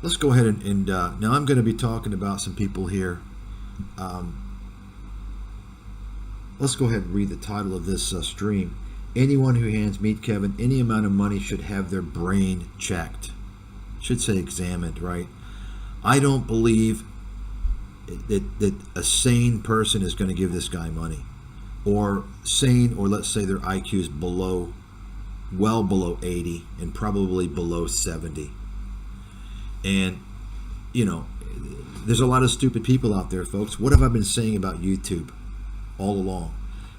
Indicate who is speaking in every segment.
Speaker 1: let's go ahead and now I'm going to be talking about some people here. Let's go ahead and read the title of this stream. Anyone who hands Meet Kevin any amount of money should have their brain checked. Should say examined, right? I don't believe that a sane person is going to give this guy money. Or sane, or let's say their IQ is well below 80 and probably below 70. And, you know, there's a lot of stupid people out there, folks. What have I been saying about YouTube all along?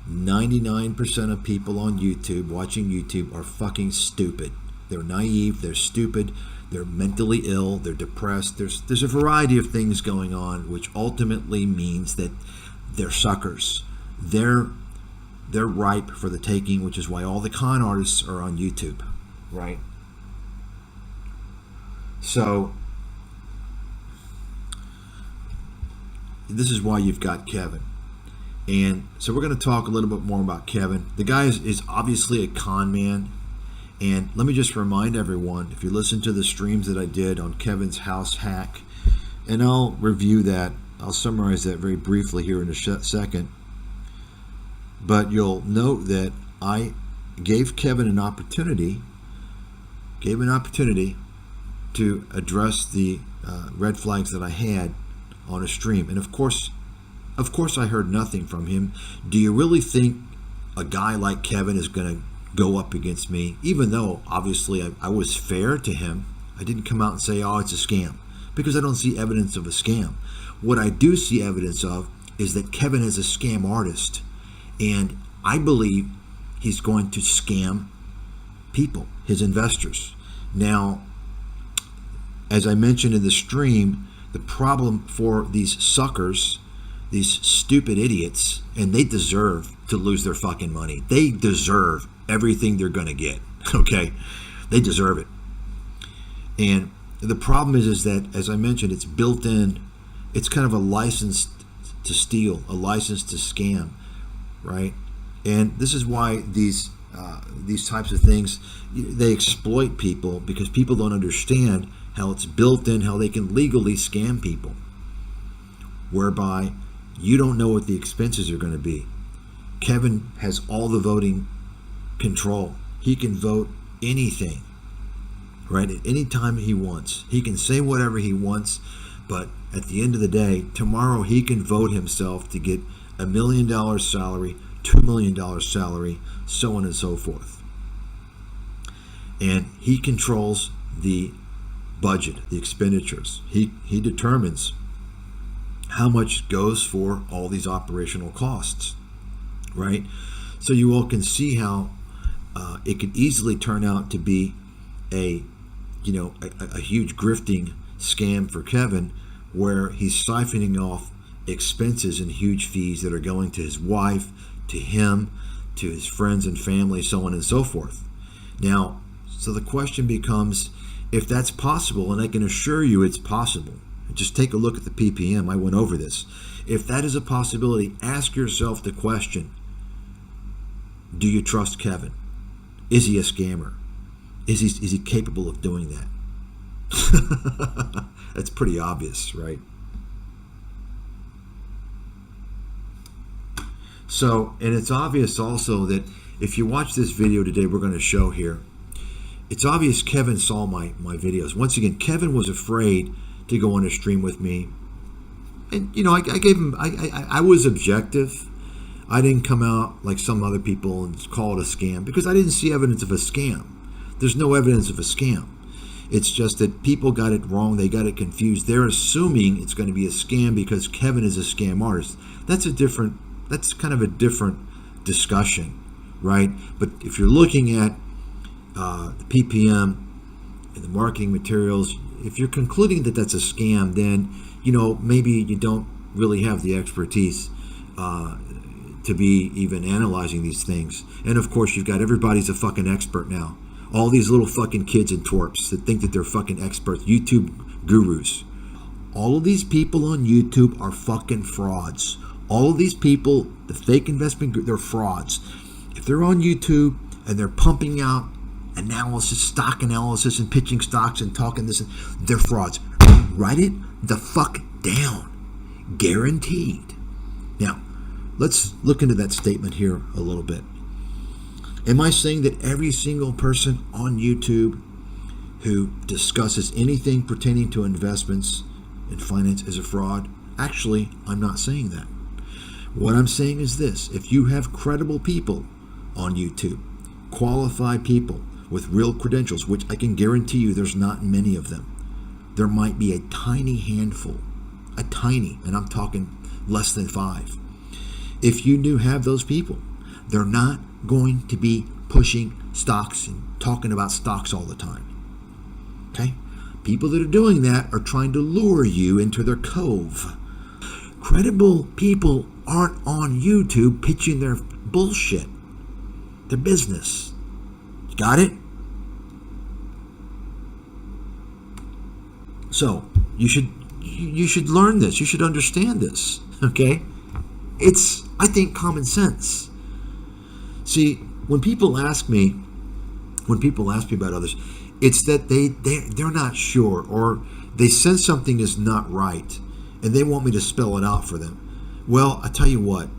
Speaker 1: 99% of people on YouTube, watching YouTube, are fucking stupid. They're naive, they're stupid, they're mentally ill, they're depressed. There's a variety of things going on, which ultimately means that they're suckers. They're ripe for the taking, which is why all the con artists are on YouTube, right? So this is why you've got Kevin. And so we're going to talk a little bit more about Kevin. The guy is obviously a con man. And let me just remind everyone, if you listen to the streams that I did on Kevin's house hack, and I'll review that, I'll summarize that very briefly here in a second. But you'll note that I gave Kevin an opportunity, to address the red flags that I had on a stream. And of course I heard nothing from him. Do you really think a guy like Kevin is going to go up against me? Even though obviously I was fair to him, I didn't come out and say, oh, it's a scam, because I don't see evidence of a scam. What I do see evidence of is that Kevin is a scam artist, and I believe he's going to scam people, his investors. Now, as I mentioned in the stream, the problem for these suckers, these stupid idiots, and they deserve to lose their fucking money. They deserve everything they're going to get, okay? They deserve it. And the problem is that, as I mentioned, it's built in. It's kind of a license to steal, a license to scam, right? And this is why these types of things, they exploit people, because people don't understand how it's built in, how they can legally scam people, whereby you don't know what the expenses are going to be. Kevin has all the voting control. He can vote anything, right? At any time he wants. He can say whatever he wants, but at the end of the day, tomorrow he can vote himself to get $1 million salary, $2 million salary, so on and so forth. And he controls the budget, the expenditures. He determines how much goes for all these operational costs, right? So you all can see how it could easily turn out to be a huge grifting scam for Kevin, where he's siphoning off expenses and huge fees that are going to his wife, to him, to his friends and family, so on and so forth. Now, so the question becomes, if that's possible, and I can assure you it's possible, just take a look at the PPM, I went over this. If that is a possibility, ask yourself the question, do you trust Kevin? Is he a scammer? Is he capable of doing that? That's pretty obvious, right? So, and it's obvious also that if you watch this video today, we're going to show here, it's obvious Kevin saw my videos. Once again, Kevin was afraid to go on a stream with me. And, I gave him, I was objective. I didn't come out like some other people and call it a scam, because I didn't see evidence of a scam. There's no evidence of a scam. It's just that people got it wrong. They got it confused. They're assuming it's going to be a scam because Kevin is a scam artist. That's kind of a different discussion, right? But if you're looking at the PPM and the marketing materials, if you're concluding that that's a scam, then, maybe you don't really have the expertise to be even analyzing these things. And of course, you've got everybody's a fucking expert now. All these little fucking kids and twerps that think that they're fucking experts, YouTube gurus. All of these people on YouTube are fucking frauds. All of these people, the fake investment, they're frauds. If they're on YouTube and they're pumping out analysis, stock analysis, and pitching stocks and talking this, they're frauds. Write it the fuck down. Guaranteed. Now, let's look into that statement here a little bit. Am I saying that every single person on YouTube who discusses anything pertaining to investments and finance is a fraud? Actually, I'm not saying that. What I'm saying is this: if you have credible people on YouTube, qualified people with real credentials, which I can guarantee you there's not many of them, there might be a tiny handful, and I'm talking less than 5. If you do have those people, they're not going to be pushing stocks and talking about stocks all the time. Okay? People that are doing that are trying to lure you into their cove. Credible people aren't on YouTube pitching their bullshit, their business. Got it? So you should learn this. You should understand this. Okay? It's, I think, common sense. See, when people ask me about others, it's that they're not sure, or they sense something is not right, and they want me to spell it out for them. Well, I tell you what,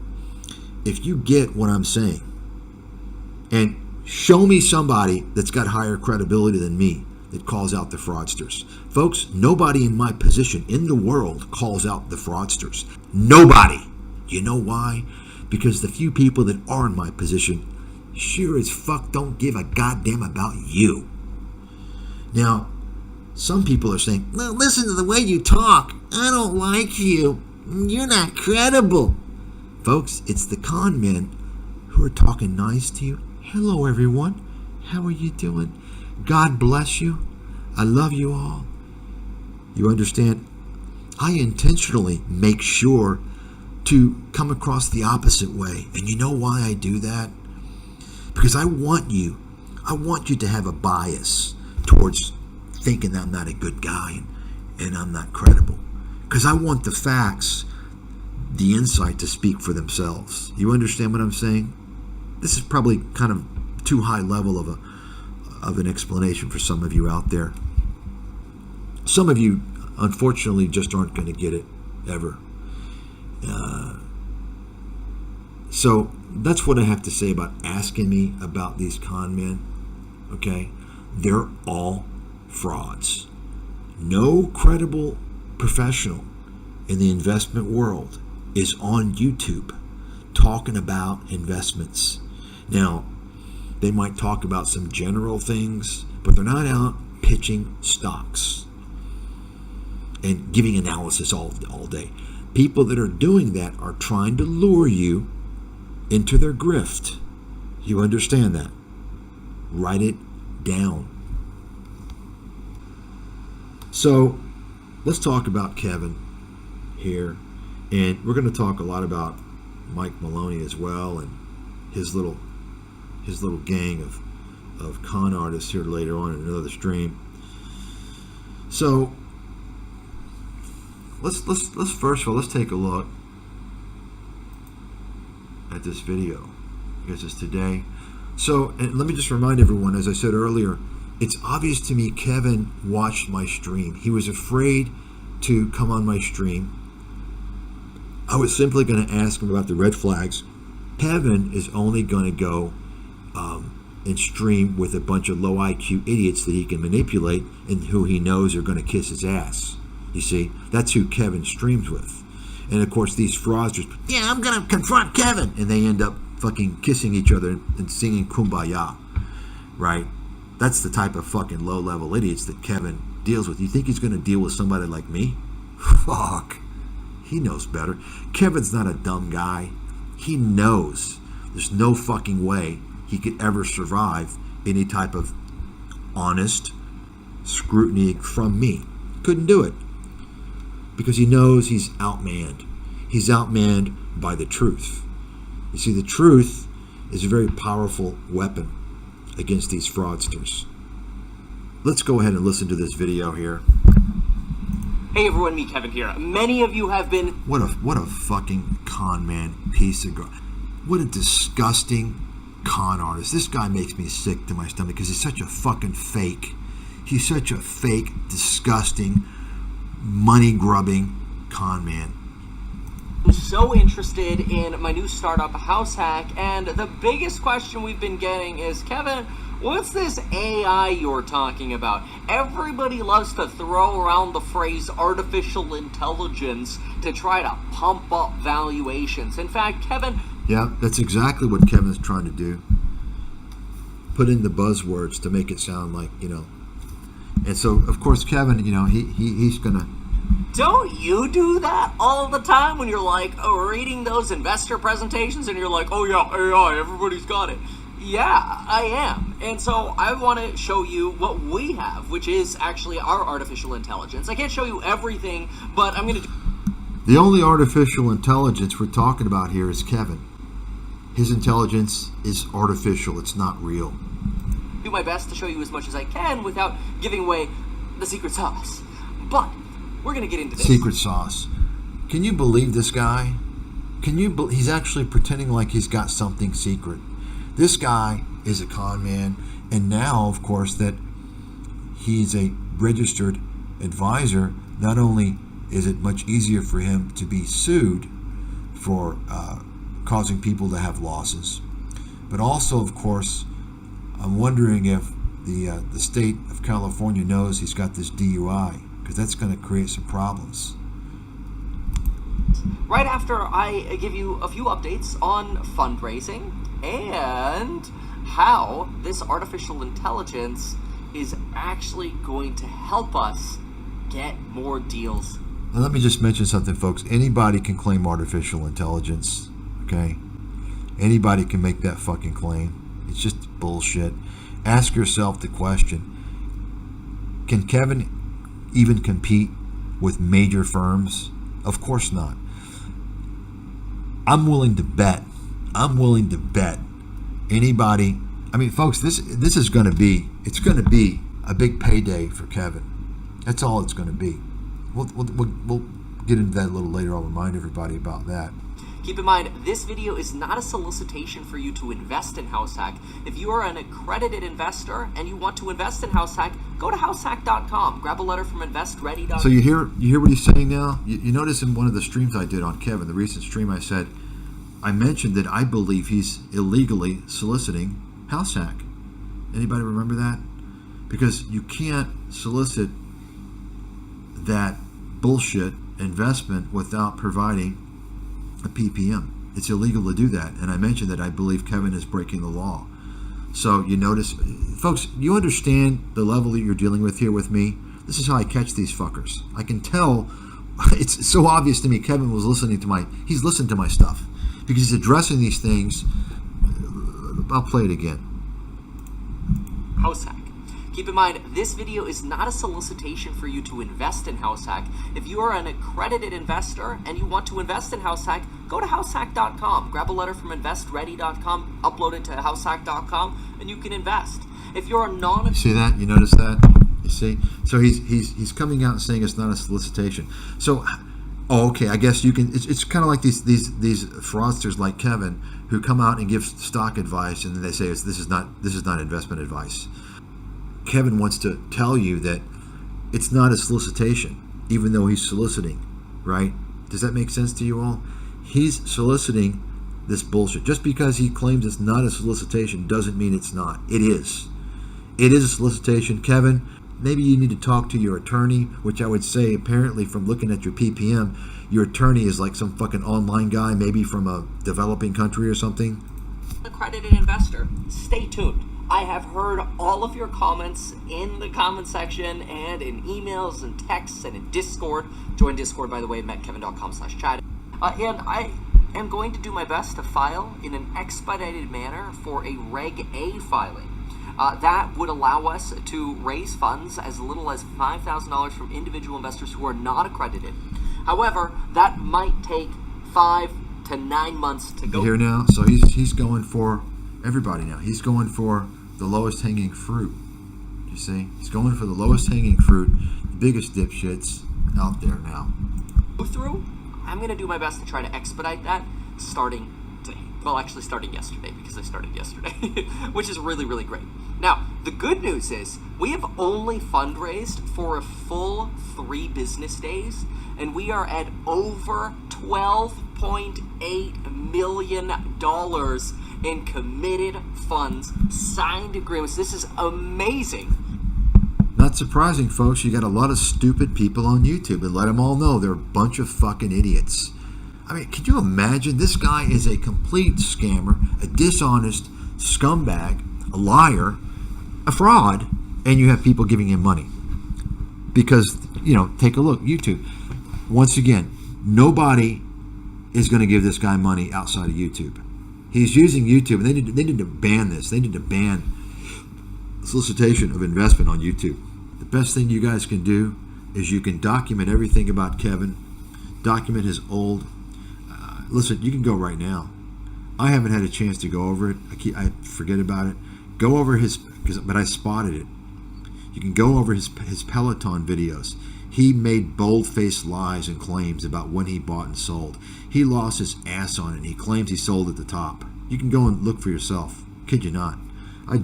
Speaker 1: if you get what I'm saying, and show me somebody that's got higher credibility than me that calls out the fraudsters. Folks, nobody in my position in the world calls out the fraudsters. Nobody. You know why? Because the few people that are in my position sure as fuck don't give a goddamn about you. Now, some people are saying, well, listen to the way you talk. I don't like you. You're not credible. Folks, it's the con men who are talking nice to you. Hello, everyone. How are you doing? God bless you. I love you all. You understand? I intentionally make sure to come across the opposite way. And you know why I do that? Because I want you to have a bias towards thinking I'm not a good guy and I'm not credible. Because I want the facts, the insight to speak for themselves. You understand what I'm saying? This is probably kind of too high level of an explanation for some of you out there. Some of you, unfortunately, just aren't going to get it ever. So that's what I have to say about asking me about these con men. Okay? They're all frauds. No credible professional in the investment world is on YouTube talking about investments. Now, they might talk about some general things, but they're not out pitching stocks and giving analysis all day. People that are doing that are trying to lure you into their grift. You understand that? Write it down. So let's talk about Kevin here, and we're going to talk a lot about Mike Maloney as well, and his little gang of con artists here later on in another stream. So let's first of all, let's take a look at this video. I guess it's today. So, and let me just remind everyone, as I said earlier, it's obvious to me Kevin watched my stream. He was afraid to come on my stream. I was simply going to ask him about the red flags. Kevin is only going to go and stream with a bunch of low IQ idiots that he can manipulate and who he knows are going to kiss his ass. You see, that's who Kevin streams with. And of course, these fraudsters, yeah, I'm going to confront Kevin. And they end up fucking kissing each other and singing Kumbaya, right? That's the type of fucking low-level idiots that Kevin deals with. You think he's going to deal with somebody like me? Fuck. He knows better. Kevin's not a dumb guy. He knows there's no fucking way he could ever survive any type of honest scrutiny from me. Couldn't do it. Because he knows he's outmanned. He's outmanned by the truth. You see, the truth is a very powerful weapon against these fraudsters. Let's go ahead and listen to this video here.
Speaker 2: Hey everyone, me Kevin here. Many of you have been...
Speaker 1: What a fucking con man piece of garbage. What a disgusting con artist. This guy makes me sick to my stomach because he's such a fucking fake. He's such a fake, disgusting, money-grubbing con man.
Speaker 2: I'm so interested in my new startup, House Hack, and the biggest question we've been getting is, Kevin, what's this AI you're talking about? Everybody loves to throw around the phrase artificial intelligence to try to pump up valuations. In fact, Kevin...
Speaker 1: Yeah, that's exactly what Kevin's trying to do. Put in the buzzwords to make it sound like, And so, of course, Kevin, he's going to...
Speaker 2: Don't you do that all the time when you're like reading those investor presentations and you're like, oh yeah, AI, everybody's got it. Yeah, I am. And so I want to show you what we have, which is actually our artificial intelligence. I can't show you everything, but I'm going to...
Speaker 1: The only artificial intelligence we're talking about here is Kevin. His intelligence is artificial. It's not real.
Speaker 2: Do my best to show you as much as I can without giving away the secret sauce. But we're going to get into this.
Speaker 1: Secret sauce. Can you believe this guy? He's actually pretending like he's got something secret. This guy is a con man, and now, of course, that he's a registered advisor, not only is it much easier for him to be sued for causing people to have losses, but also, of course, I'm wondering if the state of California knows he's got this DUI, because that's going to create some problems.
Speaker 2: Right after I give you a few updates on fundraising and how this artificial intelligence is actually going to help us get more deals.
Speaker 1: Now, let me just mention something, folks. Anybody can claim artificial intelligence, okay? Anybody can make that fucking claim. It's just bullshit. Ask yourself the question, can Kevin even compete with major firms? Of course not. I'm willing to bet anybody. I mean, folks, this is going to be, it's going to be a big payday for Kevin. That's all it's going to be. We'll get into that a little later. I'll remind everybody about that.
Speaker 2: Keep in mind, this video is not a solicitation for you to invest in House Hack. If you are an accredited investor and you want to invest in House Hack, go to househack.com. Grab a letter from investready.com.
Speaker 1: So you hear what he's saying now? You notice in one of the streams I did on Kevin, the recent stream, I mentioned that I believe he's illegally soliciting House Hack. Anybody remember that? Because you can't solicit that bullshit investment without providing a PPM. It's illegal to do that, and I mentioned that I believe Kevin is breaking the law. So you notice, folks, you understand the level that you're dealing with here with me? This is how I catch these fuckers. I can tell, it's so obvious to me Kevin was listening to he's listened to my stuff, because he's addressing these things. I'll play it again.
Speaker 2: House Hack. Keep in mind, this video is not a solicitation for you to invest in House Hack. If you are an accredited investor and you want to invest in House Hack, go to househack.com. Grab a letter from investready.com, upload it to househack.com, and you can invest. If you're a
Speaker 1: You see that? You notice that? You see? So he's coming out and saying it's not a solicitation. So, okay, I guess you can. It's kind of like these fraudsters like Kevin who come out and give stock advice, and then they say this is not investment advice. Kevin wants to tell you that it's not a solicitation, even though he's soliciting, right? Does that make sense to you all? He's soliciting this bullshit. Just because he claims it's not a solicitation doesn't mean it's not. It is. It is a solicitation. Kevin, maybe you need to talk to your attorney, which I would say, apparently from looking at your PPM, your attorney is like some fucking online guy, maybe from a developing country or something.
Speaker 2: Accredited investor, stay tuned. I have heard all of your comments in the comment section and in emails and texts and in Discord. Join Discord, by the way, metkevin.com/chat. And I am going to do my best to file in an expedited manner for a Reg A filing. That would allow us to raise funds as little as $5,000 from individual investors who are not accredited. However, that might take 5 to 9 months to go.
Speaker 1: You hear now? So he's going for everybody now. He's going for the lowest hanging fruit. You see? He's going for the lowest hanging fruit, the biggest dipshits out there now.
Speaker 2: Through, I'm going to do my best to try to expedite that starting today. Well, actually starting yesterday, because I started yesterday, which is really, really great. Now, the good news is we have only fundraised for a full 3 business days, and we are at over $12.8 million in committed funds, signed agreements. This is amazing.
Speaker 1: Not surprising, folks. You got a lot of stupid people on YouTube, and let them all know they're a bunch of fucking idiots. I mean, can you imagine? This guy is a complete scammer, a dishonest scumbag, a liar, a fraud, and you have people giving him money. Because, take a look, YouTube. Once again, nobody is going to give this guy money outside of YouTube. He's using YouTube, and they need to ban this. They need to ban solicitation of investment on YouTube. The best thing you guys can do is you can document everything about Kevin, document his old. Listen, you can go right now. I haven't had a chance to go over it. I forget about it. Go over but I spotted it. You can go over his Peloton videos. He made bold-faced lies and claims about when he bought and sold. He lost his ass on it, and he claims he sold at the top. You can go and look for yourself. Kid you not. I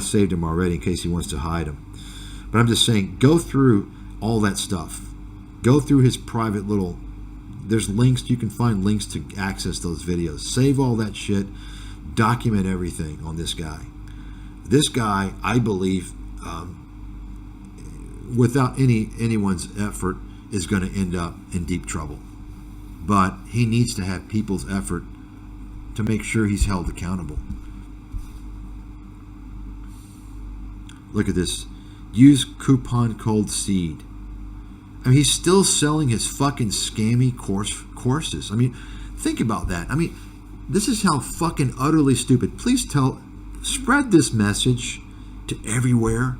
Speaker 1: saved him already in case he wants to hide him. But I'm just saying, go through all that stuff. Go through his private little... There's links. You can find links to access those videos. Save all that shit. Document everything on this guy. This guy, I believe, without anyone's effort, is going to end up in deep trouble. But he needs to have people's effort to make sure he's held accountable. Look at this. Use coupon code SEED. I mean, he's still selling his fucking scammy courses. I mean, think about that. I mean, this is how fucking utterly stupid. Please spread this message to everywhere.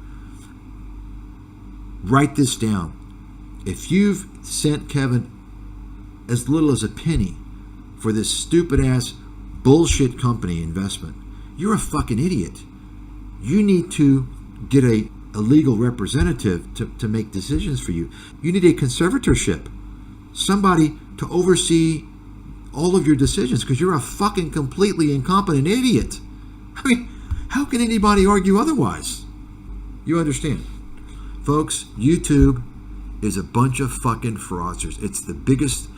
Speaker 1: Write this down. If you've sent Kevin as little as a penny for this stupid ass bullshit company investment, you're a fucking idiot. You need to get a legal representative to make decisions for you. You need a conservatorship, somebody to oversee all of your decisions, because you're a fucking completely incompetent idiot. I mean, how can anybody argue otherwise? You understand? Folks, YouTube is a bunch of fucking fraudsters. It's the biggest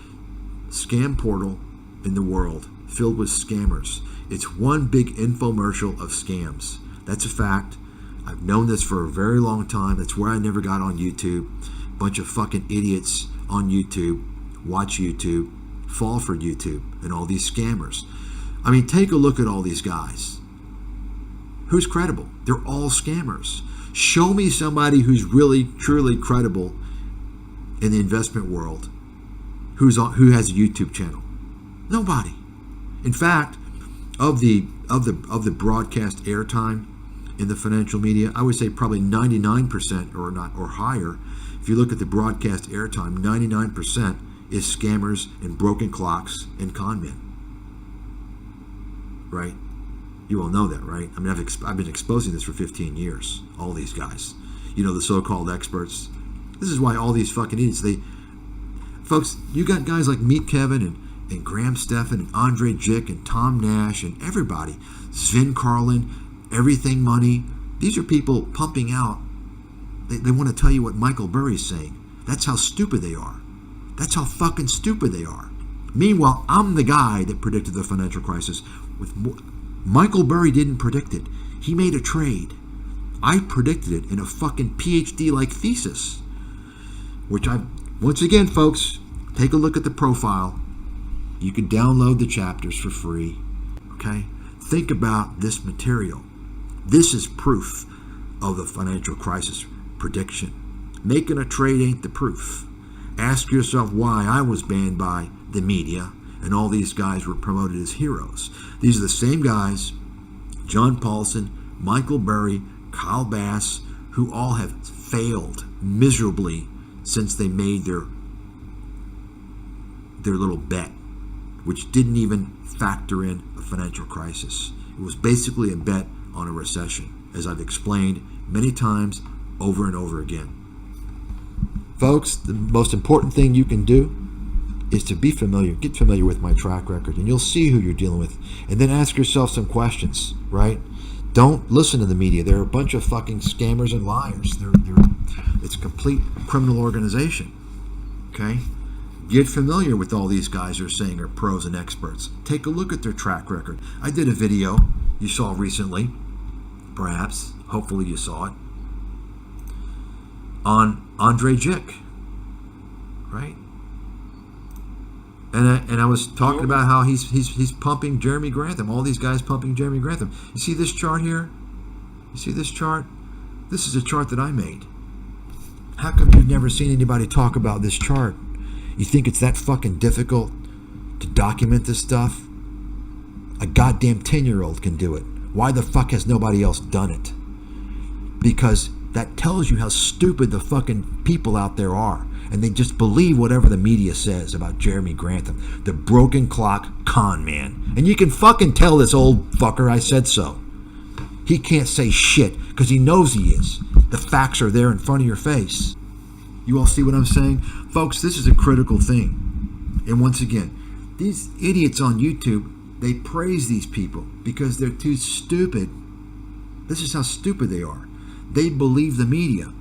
Speaker 1: scam portal in the world, filled with scammers. It's one big infomercial of scams. That's a fact. I've known this for a very long time. That's where I never got on YouTube. Bunch of fucking idiots on YouTube watch YouTube, fall for YouTube, and all these scammers. I mean, take a look at all these guys. Who's credible? They're all scammers. Show me somebody who's really, truly credible in the investment world who has a YouTube channel. Nobody. In fact, of the broadcast airtime in the financial media, I would say probably 99% or higher. If you look at the broadcast airtime, 99% is scammers and broken clocks and con men. Right? You all know that, right? I mean, I've been exposing this for 15 years. All these guys, the so-called experts. This is why all these fucking idiots. Folks, you got guys like Meet Kevin and Graham Stephan and Andre Jick and Tom Nash and everybody, Sven Carlin, Everything Money. These are people pumping out. They want to tell you what Michael Burry's saying. That's how stupid they are. That's how fucking stupid they are. Meanwhile, I'm the guy that predicted the financial crisis. Michael Burry didn't predict it. He made a trade. I predicted it in a fucking PhD-like thesis, which once again, folks, take a look at the profile. You can download the chapters for free. Okay? Think about this material. This is proof of the financial crisis prediction. Making a trade ain't the proof. Ask yourself why I was banned by the media and all these guys were promoted as heroes. These are the same guys, John Paulson, Michael Burry, Kyle Bass, who all have failed miserably since they made their little bet, which didn't even factor in a financial crisis. It was basically a bet on a recession, as I've explained many times over and over again. Folks, the most important thing you can do is to get familiar with my track record, and you'll see who you're dealing with. And then ask yourself some questions, right? Don't listen to the media. They're a bunch of fucking scammers and liars. It's a complete criminal organization. Okay? Get familiar with all these guys who are saying are pros and experts. Take a look at their track record. I did a video you saw recently, perhaps, hopefully you saw it, on Andre Jick, right? And I was talking about how he's pumping Jeremy Grantham. All these guys pumping Jeremy Grantham. You see this chart here? You see this chart? This is a chart that I made. How come you've never seen anybody talk about this chart? You think it's that fucking difficult to document this stuff? A goddamn 10-year-old can do it. Why the fuck has nobody else done it? Because that tells you how stupid the fucking people out there are. And they just believe whatever the media says about Jeremy Grantham, the broken clock con man. And you can fucking tell this old fucker I said so. He can't say shit because he knows he is. The facts are there in front of your face. You all see what I'm saying? Folks, this is a critical thing. And once again, these idiots on YouTube, they praise these people because they're too stupid. This is how stupid they are. They believe the media.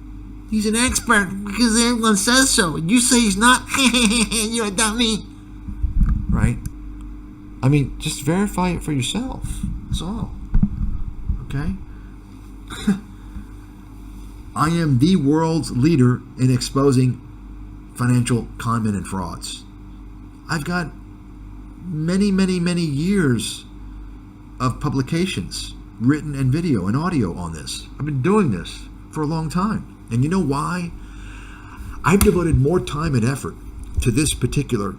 Speaker 1: He's an expert because everyone says so. And you say he's not. You're a dummy. Right? I mean, just verify it for yourself. That's all. Okay? I am the world's leader in exposing financial conmen and frauds. I've got many, many, many years of publications, written and video and audio on this. I've been doing this for a long time. And you know why? I've devoted more time and effort to this particular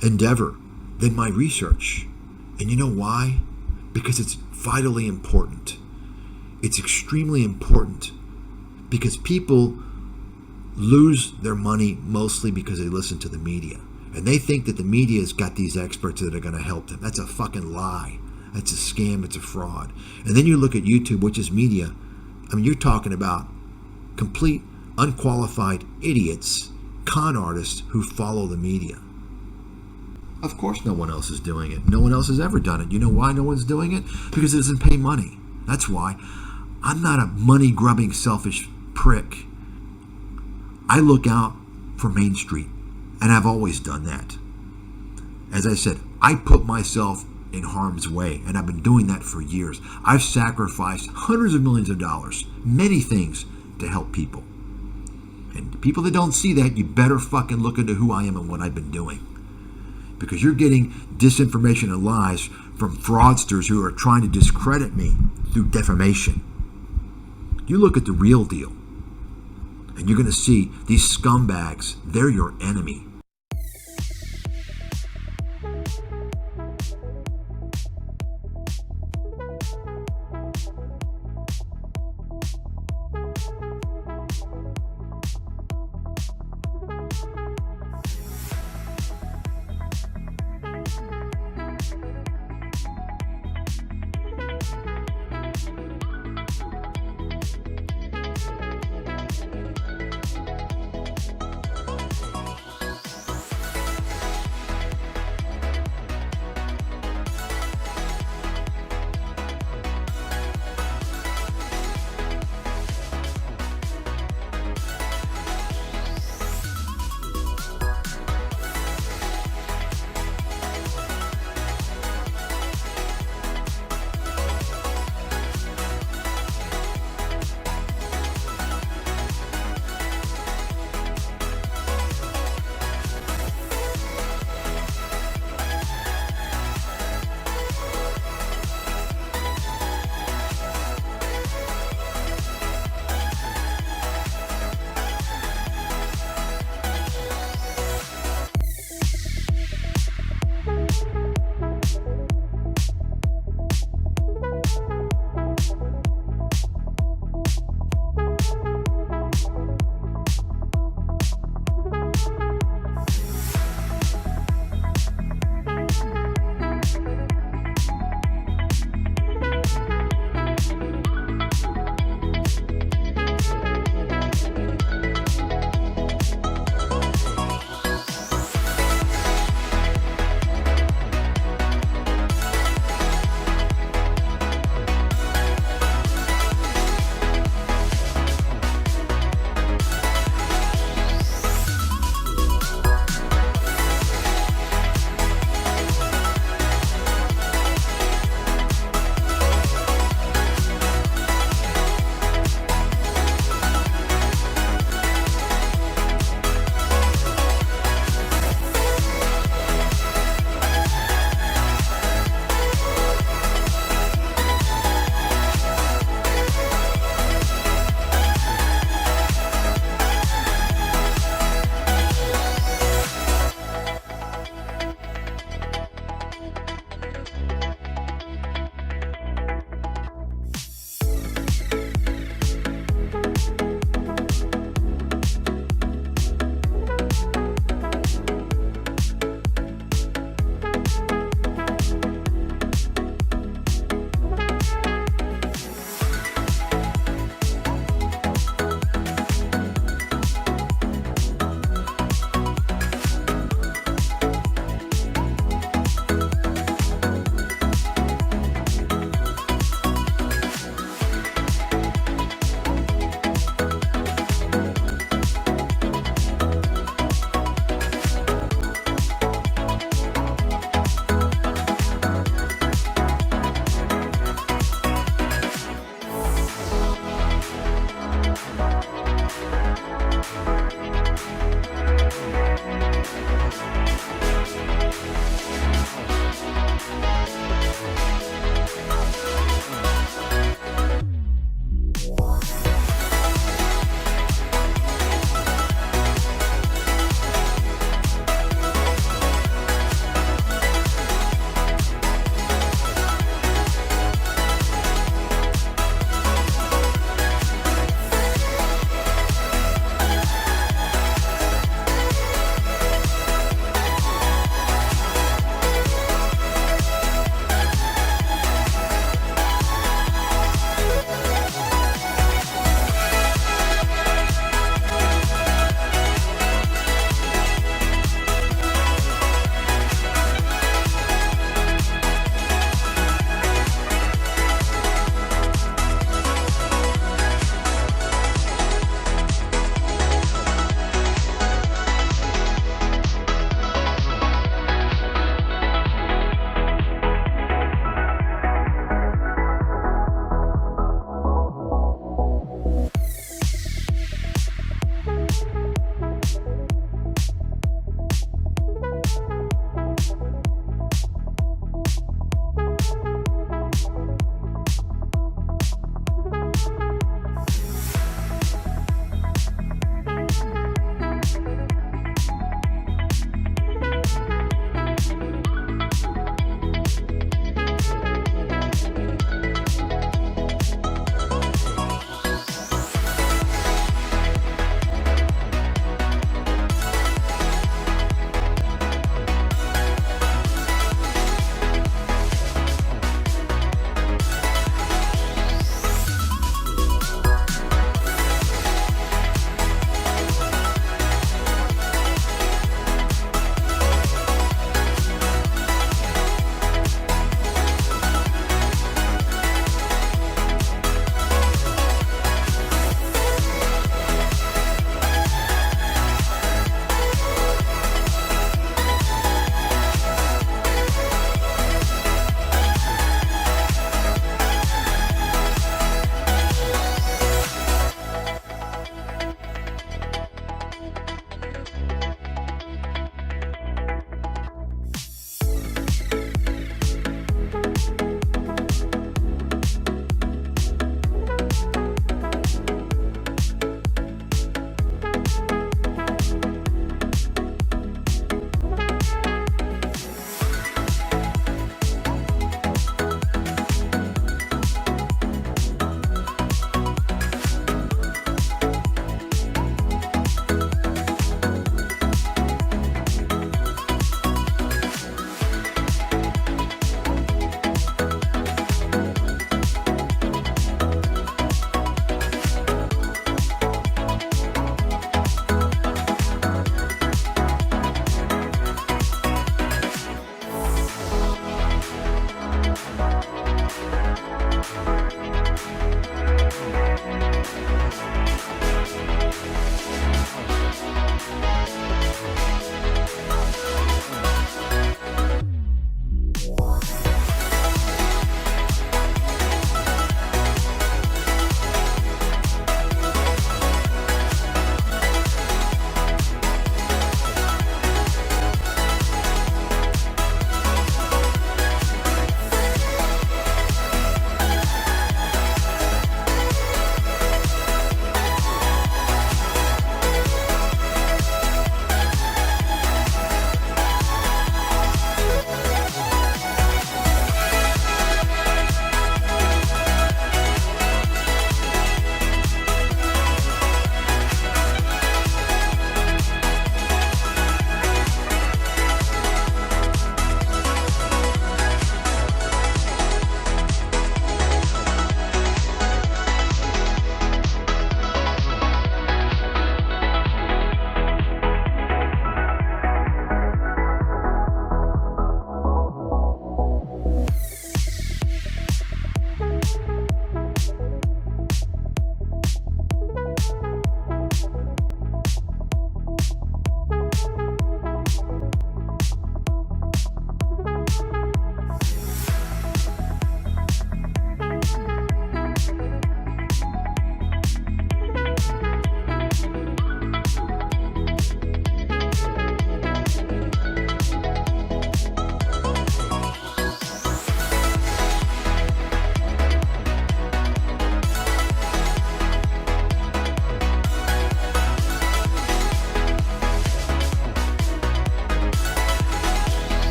Speaker 1: endeavor than my research. And you know why? Because it's vitally important. It's extremely important because people lose their money mostly because they listen to the media. And they think that the media's got these experts that are going to help them. That's a fucking lie. That's a scam. It's a fraud. And then you look at YouTube, which is media. I mean, you're talking about complete, unqualified idiots, con artists who follow the media. Of course no one else is doing it. No one else has ever done it. You know why no one's doing it? Because it doesn't pay money. That's why. I'm not a money-grubbing, selfish prick. I look out for Main Street, and I've always done that. As I said, I put myself in harm's way, and I've been doing that for years. I've sacrificed hundreds of millions of dollars, many things, to help people. And people that don't see that, you better fucking look into who I am and what I've been doing. Because you're getting disinformation and lies from fraudsters who are trying to discredit me through defamation. You look at the real deal, and you're going to see these scumbags, they're your enemy.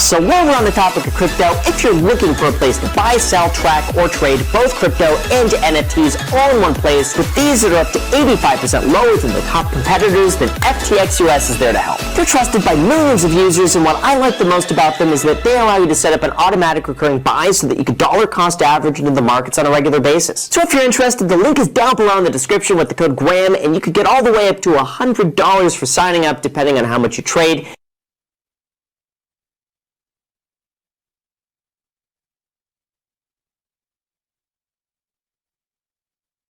Speaker 3: So while we're on the topic of crypto, if you're looking for a place to buy, sell, track, or trade both crypto and NFTs all in one place with fees that are up to 85% lower than the top competitors, then FTX US is there to help. They're trusted by millions of users, and what I like the most about them is that they allow you to set up an automatic recurring buy so that you can dollar cost average into the markets on a regular basis. So if you're interested, the link is down below in the description with the code GRAHAM, and you could get all the way up to $100 for signing up depending on how much you trade.